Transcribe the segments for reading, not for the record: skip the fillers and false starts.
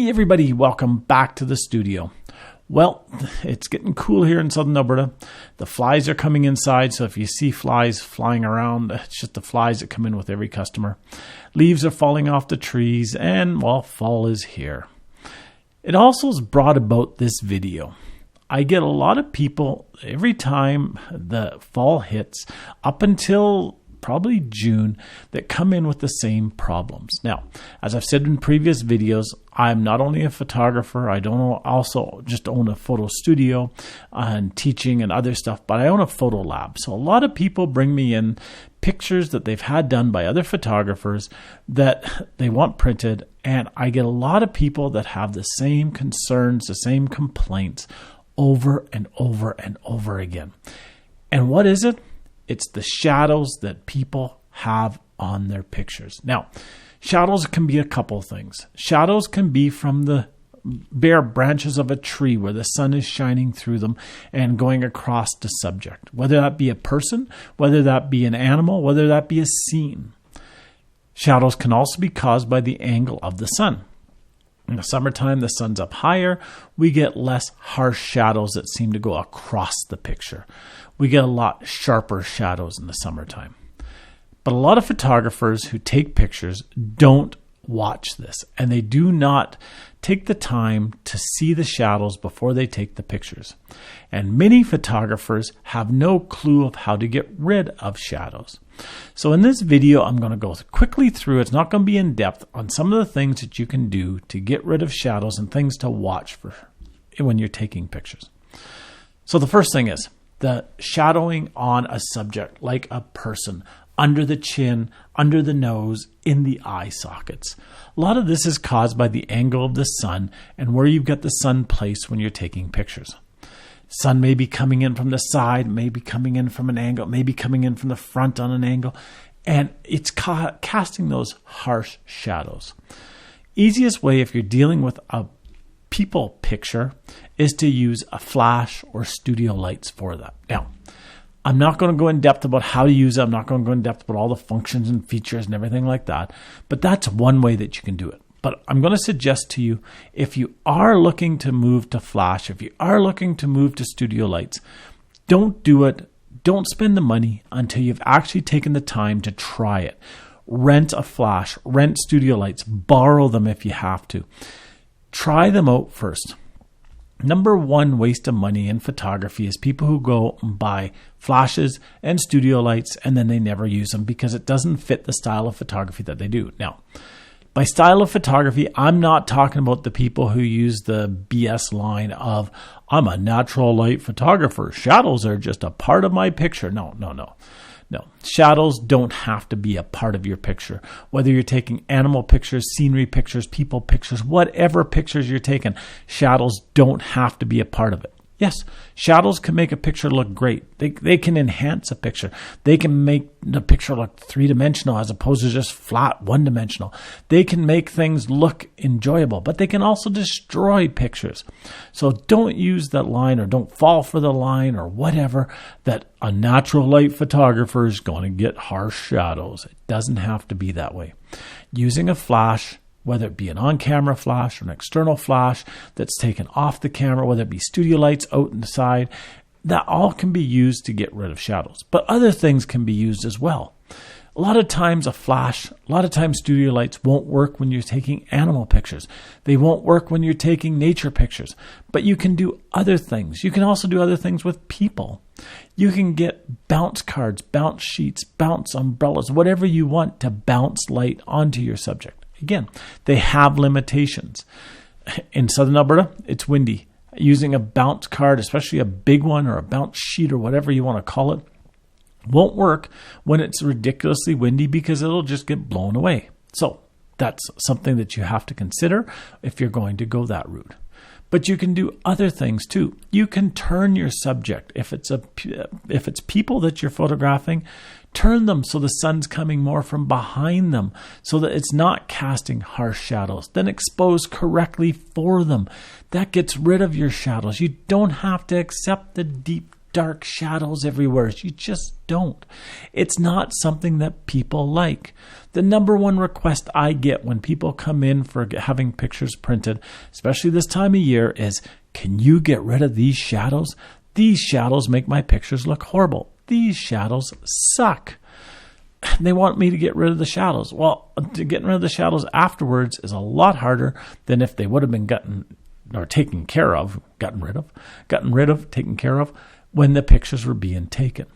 Hey everybody, welcome back to the studio. Well, it's getting cool here in southern Alberta. The flies are coming inside, so if you see flies flying around, it's just the flies that come in with every customer. Leaves are falling off the trees, and well, fall is here. It also has brought about this video. I get a lot of people every time the fall hits, up until probably June, that come in with the same problems. Now, as I've said in previous videos, I'm not only a photographer, I don't also just own a photo studio and teaching and other stuff, but I own a photo lab. So a lot of people bring me in pictures that they've had done by other photographers that they want printed, and I get a lot of people that have the same concerns, the same complaints over and over and over again. And what is it? It's the shadows that people have on their pictures. Now, shadows can be a couple things. Shadows can be from the bare branches of a tree where the sun is shining through them and going across the subject, whether that be a person, whether that be an animal, whether that be a scene. Shadows can also be caused by the angle of the sun. In the summertime, the sun's up higher. We get less harsh shadows that seem to go across the picture. We get a lot sharper shadows in the summertime. But a lot of photographers who take pictures don't watch this, and they do not take the time to see the shadows before they take the pictures. And many photographers have no clue of how to get rid of shadows. So in this video, I'm going to go quickly through, it's not going to be in depth, on some of the things that you can do to get rid of shadows and things to watch for when you're taking pictures. So the first thing is the shadowing on a subject, like a person, under the chin, under the nose, in the eye sockets. A lot of this is caused by the angle of the sun and where you've got the sun placed when you're taking pictures. Sun may be coming in from the side, may be coming in from an angle, may be coming in from the front on an angle, and it's casting those harsh shadows. Easiest way if you're dealing with a people picture is to use a flash or studio lights for that. Now, I'm not going to go in depth about how to use it. I'm not going to go in depth about all the functions and features and everything like that. But that's one way that you can do it. But I'm going to suggest to you, if you are looking to move to flash, if you are looking to move to studio lights, don't do it. Don't spend the money until you've actually taken the time to try it. Rent a flash, rent studio lights, borrow them if you have to. Try them out first. Number one waste of money in photography is people who go and buy flashes and studio lights and then they never use them because it doesn't fit the style of photography that they do. Now, by style of photography, I'm not talking about the people who use the BS line of, I'm a natural light photographer. Shadows are just a part of my picture. No. Shadows don't have to be a part of your picture. Whether you're taking animal pictures, scenery pictures, people pictures, whatever pictures you're taking, shadows don't have to be a part of it. Yes, shadows can make a picture look great. They can enhance a picture. They can make the picture look three-dimensional as opposed to just flat one-dimensional. They can make things look enjoyable, but they can also destroy pictures. So don't use that line or don't fall for the line or whatever that a natural light photographer is going to get harsh shadows. It doesn't have to be that way. Using a flash, whether it be an on-camera flash or an external flash that's taken off the camera, whether it be studio lights out in the side, that all can be used to get rid of shadows. But other things can be used as well. A lot of times studio lights won't work when you're taking animal pictures. They won't work when you're taking nature pictures. But you can do other things. You can also do other things with people. You can get bounce cards, bounce sheets, bounce umbrellas, whatever you want to bounce light onto your subject. Again, they have limitations. In southern Alberta, it's windy. Using a bounce card, especially a big one or a bounce sheet or whatever you want to call it, won't work when it's ridiculously windy because it'll just get blown away. So that's something that you have to consider if you're going to go that route. But you can do other things too. You can turn your subject. If it's people that you're photographing, turn them so the sun's coming more from behind them so that it's not casting harsh shadows. Then expose correctly for them. That gets rid of your shadows. You don't have to accept the deep dark shadows everywhere. You just don't. It's not something that people like. The number one request I get when people come in for having pictures printed, especially this time of year, is, can you get rid of these shadows? These shadows make my pictures look horrible. These shadows suck. They want me to get rid of the shadows. Well, getting rid of the shadows afterwards is a lot harder than if they would have been taken care of when the pictures were being taken.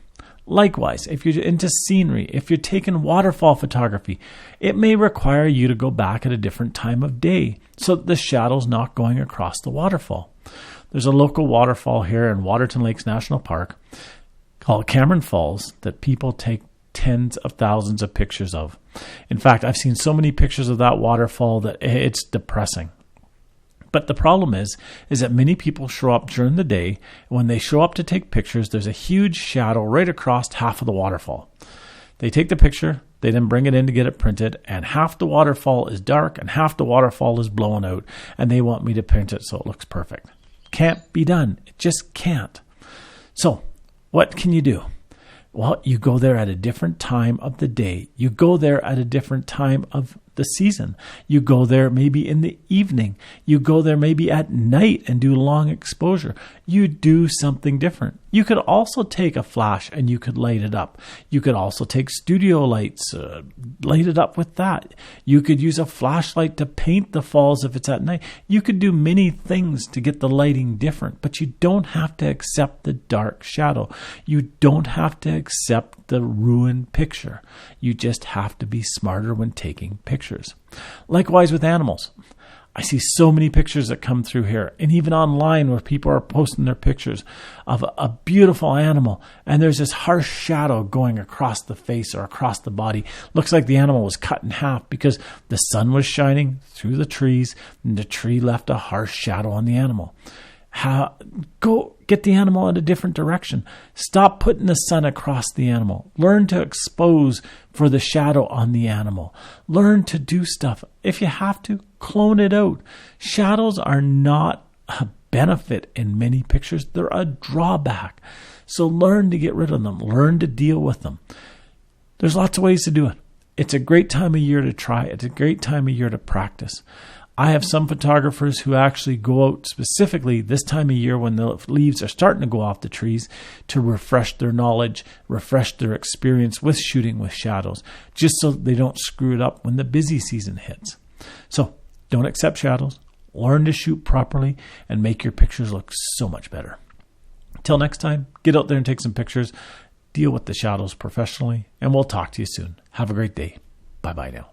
Likewise, if you're into scenery, if you're taking waterfall photography, it may require you to go back at a different time of day so that the shadow's not going across the waterfall. There's a local waterfall here in Waterton Lakes National Park called Cameron Falls that people take tens of thousands of pictures of. In fact, I've seen so many pictures of that waterfall that it's depressing. But the problem is that many people show up during the day. When they show up to take pictures, there's a huge shadow right across half of the waterfall. They take the picture, they then bring it in to get it printed, and half the waterfall is dark and half the waterfall is blown out, and they want me to print it so it looks perfect. Can't be done. It just can't. So, what can you do? Well, you go there at a different time of the day. You go there at a different time of the season. You go there maybe in the evening. You go there maybe at night and do long exposure. You do something different. You could also take a flash and you could light it up. You could also take studio lights, light it up with that. You could use a flashlight to paint the falls if it's at night. You could do many things to get the lighting different, but you don't have to accept the dark shadow. You don't have to accept the ruined picture. You just have to be smarter when taking pictures. Likewise with animals. I see so many pictures that come through here, and even online where people are posting their pictures of a beautiful animal, and there's this harsh shadow going across the face or across the body. Looks like the animal was cut in half because the sun was shining through the trees, and the tree left a harsh shadow on the animal. Go get the animal in a different direction. Stop putting the sun across the animal. Learn to expose for the shadow on the animal. Learn to do stuff. If you have to, clone it out. Shadows are not a benefit in many pictures. They're a drawback. So learn to get rid of them. Learn to deal with them. There's lots of ways to do it. It's a great time of year to try. It's a great time of year to practice. I have some photographers who actually go out specifically this time of year when the leaves are starting to go off the trees to refresh their knowledge, refresh their experience with shooting with shadows, just so they don't screw it up when the busy season hits. So don't accept shadows, learn to shoot properly, and make your pictures look so much better. Till next time, get out there and take some pictures, deal with the shadows professionally, and we'll talk to you soon. Have a great day. Bye-bye now.